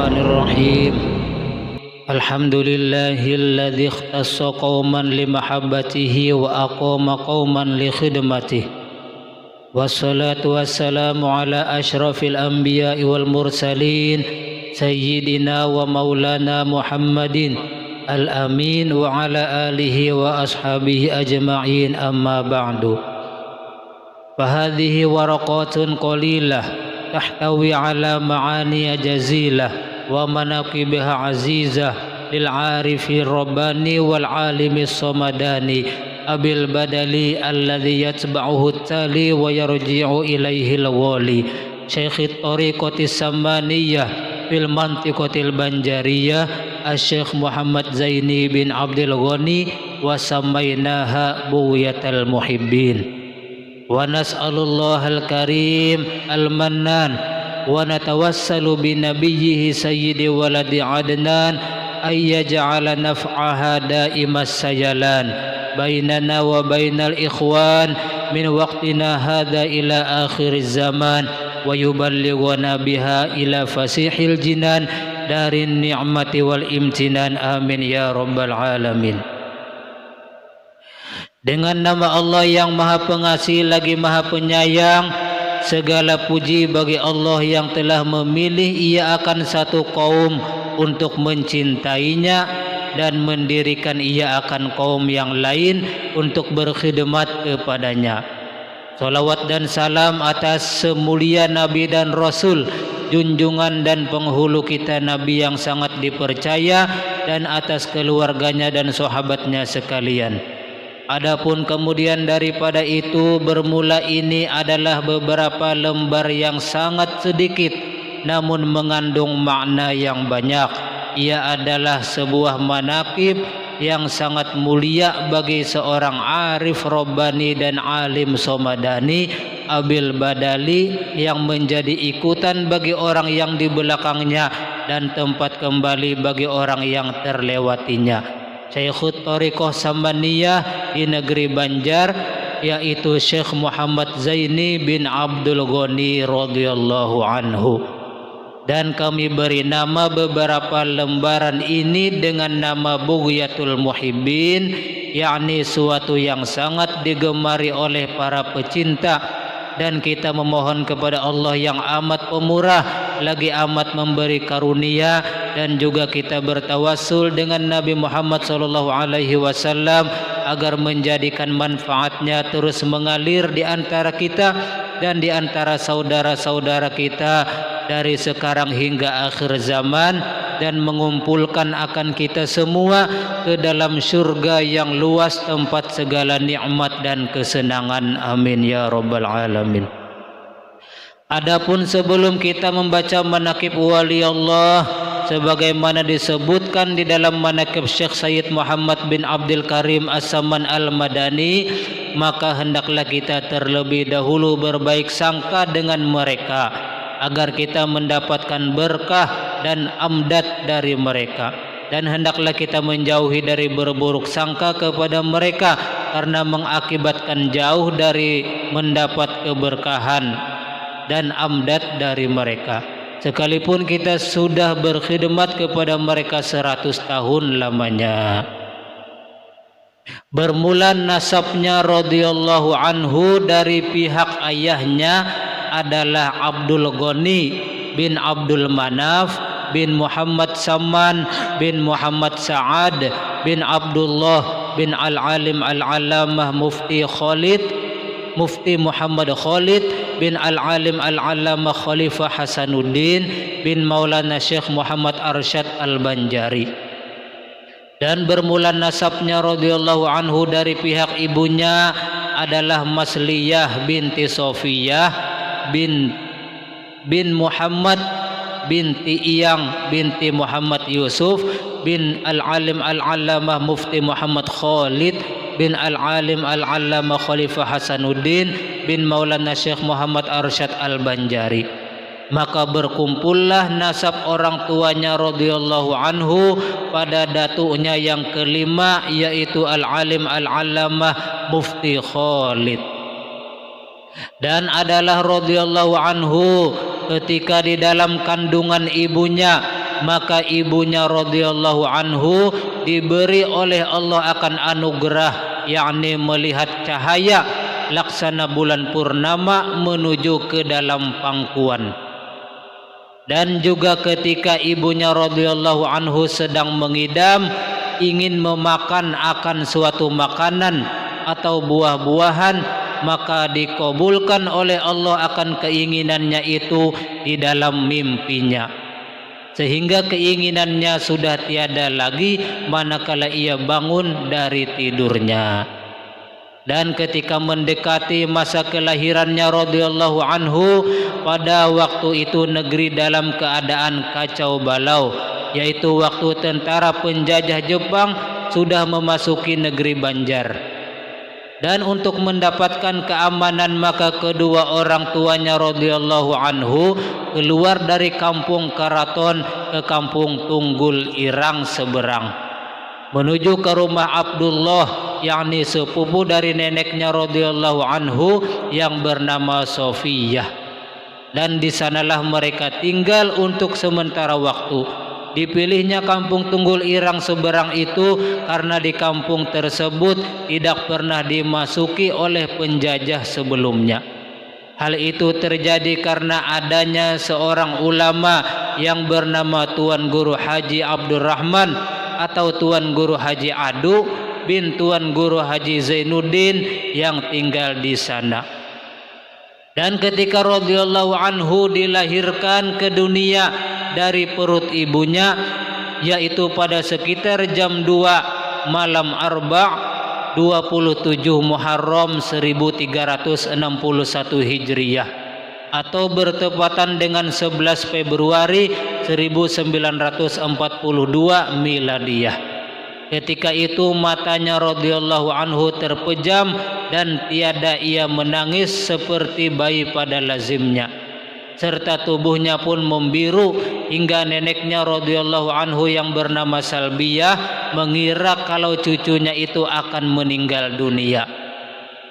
الرحمن الرحيم الحمد لله الذي اختص قوما لمحبته وأقام قوما لخدمته والصلاة والسلام على أشرف الأنبياء والمرسلين سيدنا ومولانا محمد الأمين وعلى آله وأصحابه أجمعين أما بعد فهذه ورقات قليلة تحتوي على معاني جزيلة ومناقبها عزيزة للعارف الرباني والعالم الصمداني أبي البدلي الذي يتبعه التالي ويرجع إليه الوالي شيخ الطريقة السمانية في المنطقة البنجارية الشيخ محمد زيني بن عبد الغني وسميناها بوية المحبين ونسأل الله الكريم المنان ونتوسل بنبيه سيد ولد عدنان أن يجعل نفعها دائم السيلان بيننا وبين الإخوان من وقتنا هذا إلى آخر الزمان ويبلغنا بها إلى فسيح الجنان دار النعمة والامتنان آمين يا رب العالمين. Dengan nama Allah yang Maha Pengasih lagi Maha Penyayang, segala puji bagi Allah yang telah memilih ia akan satu kaum untuk mencintainya dan mendirikan ia akan kaum yang lain untuk berkhidmat kepadanya. Salawat dan salam atas semulia Nabi dan Rasul, junjungan dan penghulu kita Nabi yang sangat dipercaya, dan atas keluarganya dan sahabatnya sekalian. Adapun kemudian daripada itu, bermula ini adalah beberapa lembar yang sangat sedikit namun mengandung makna yang banyak. Ia adalah sebuah manaqib yang sangat mulia bagi seorang arif Rabbani dan alim somadani Abil Badali, yang menjadi ikutan bagi orang yang di belakangnya dan tempat kembali bagi orang yang terlewatinya. Syekhut Thariqah Samaniyah di negeri Banjar, yaitu Syekh Muhammad Zaini bin Abdul Ghani radhiyallahu anhu. Dan kami beri nama beberapa lembaran ini dengan nama Bughyatul Muhibbin, yakni suatu yang sangat digemari oleh para pecinta. Dan kita memohon kepada Allah yang amat pemurah lagi amat memberi karunia, dan juga kita bertawassul dengan Nabi Muhammad SAW agar menjadikan manfaatnya terus mengalir di antara kita dan di antara saudara-saudara kita dari sekarang hingga akhir zaman, dan mengumpulkan akan kita semua ke dalam surga yang luas tempat segala nikmat dan kesenangan. Amin ya rabbal alamin. Adapun sebelum kita membaca manaqib wali Allah sebagaimana disebutkan di dalam manaqib Syekh Sayyid Muhammad bin Abdul Karim As-Saman Al-Madani, maka hendaklah kita terlebih dahulu berbaik sangka dengan mereka agar kita mendapatkan berkah dan amdad dari mereka, dan hendaklah kita menjauhi dari berburuk sangka kepada mereka karena mengakibatkan jauh dari mendapat keberkahan dan amdad dari mereka, sekalipun kita sudah berkhidmat kepada mereka 100 tahun lamanya. Bermula nasabnya radhiyallahu anhu dari pihak ayahnya adalah Abdul Ghani bin Abdul Manaf bin Muhammad Saman bin Muhammad Sa'ad bin Abdullah bin Al-Alim Al-Allamah Mufti Muhammad Khalid bin Al-Alim Al-Allamah Khalifah Hasanuddin bin Maulana Syekh Muhammad Arsyad Al-Banjari. Dan bermula nasabnya radhiyallahu anhu dari pihak ibunya adalah Masliyah binti Sofiyah bin Muhammad binti Iyang binti Muhammad Yusuf bin Al-Alim Al-Allamah Mufti Muhammad Khalid bin Al-Alim Al-Allamah Khalifah Hasanuddin bin Maulana Syekh Muhammad Arsyad Al-Banjari. Maka berkumpullah nasab orang tuanya radhiyallahu anhu pada datuknya yang kelima, yaitu Al-Alim Al-Allamah Mufti Khalid. Dan adalah radhiyallahu anhu ketika di dalam kandungan ibunya maka ibunya radhiyallahu anhu diberi oleh Allah akan anugerah, yakni melihat cahaya laksana bulan purnama menuju ke dalam pangkuan. Dan juga ketika ibunya radhiyallahu anhu sedang mengidam, ingin memakan akan suatu makanan atau buah-buahan, maka dikabulkan oleh Allah akan keinginannya itu di dalam mimpinya, sehingga keinginannya sudah tiada lagi manakala ia bangun dari tidurnya. Dan ketika mendekati masa kelahirannya radhiyallahu anhu, pada waktu itu negeri dalam keadaan kacau balau, yaitu waktu tentara penjajah Jepang sudah memasuki negeri Banjar. Dan untuk mendapatkan keamanan, maka kedua orang tuanya radhiyallahu anhu keluar dari kampung Karaton ke kampung Tunggul Irang seberang, menuju ke rumah Abdullah, yakni sepupu dari neneknya radhiyallahu anhu yang bernama Sofiyah. Dan di sanalah mereka tinggal untuk sementara waktu. Dipilihnya kampung Tunggul Irang seberang itu karena di kampung tersebut tidak pernah dimasuki oleh penjajah sebelumnya. Hal itu terjadi karena adanya seorang ulama yang bernama Tuan Guru Haji Abdurrahman atau Tuan Guru Haji Adu bin Tuan Guru Haji Zainuddin yang tinggal di sana. Dan ketika radhiyallahu anhu dilahirkan ke dunia dari perut ibunya, yaitu pada sekitar jam 2 malam Arba' 27 Muharram 1361 Hijriyah, atau bertepatan dengan 11 Februari 1942 Miladiyah. Ketika itu matanya radhiyallahu anhu terpejam dan tiada ia menangis seperti bayi pada lazimnya, serta tubuhnya pun membiru hingga neneknya radhiyallahu anhu yang bernama Salbiyah mengira kalau cucunya itu akan meninggal dunia.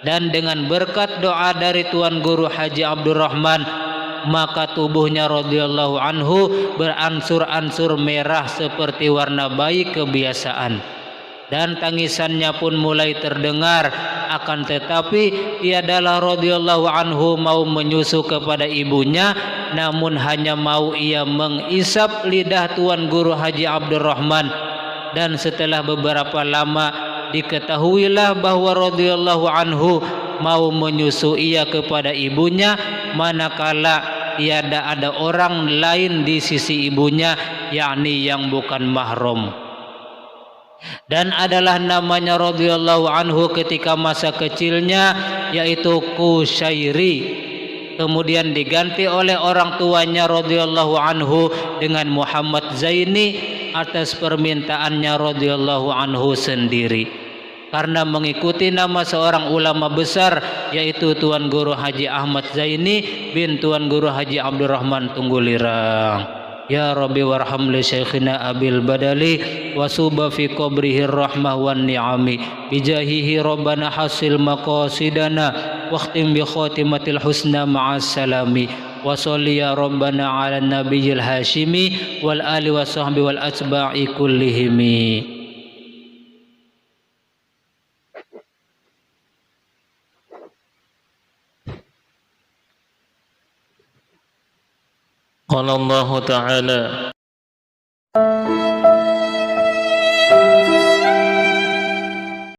Dan dengan berkat doa dari Tuan Guru Haji Abdurrahman, maka tubuhnya radhiyallahu anhu beransur-ansur merah seperti warna bayi kebiasaan. Dan tangisannya pun mulai terdengar, akan tetapi tiadalah radhiyallahu anhu mau menyusu kepada ibunya, namun hanya mau ia mengisap lidah Tuan Guru Haji Abdurrahman. Dan setelah beberapa lama diketahuilah bahwa radhiyallahu anhu mau menyusu ia kepada ibunya, manakala tiada ada orang lain di sisi ibunya, yakni yang bukan mahram. Dan adalah namanya radhiyallahu anhu ketika masa kecilnya, yaitu Kusyairi, kemudian diganti oleh orang tuanya radhiyallahu anhu dengan Muhammad Zaini atas permintaannya radhiyallahu anhu sendiri, karena mengikuti nama seorang ulama besar, yaitu Tuan Guru Haji Ahmad Zaini bin Tuan Guru Haji Abdurrahman Tunggul Irang. Ya Rabbi warham li Syekhina Abil Badali wa suba fi qabrihi rahmah wan ni'ami bijahihi Rabbana hasil maqasidana waqtim bi khatimatil husna ma'as salami wa sholli ya Rabbana ala nabiyil hashimi wal ali wa sahbi wal atba'i kullihimi. Qala Allah Ta'ala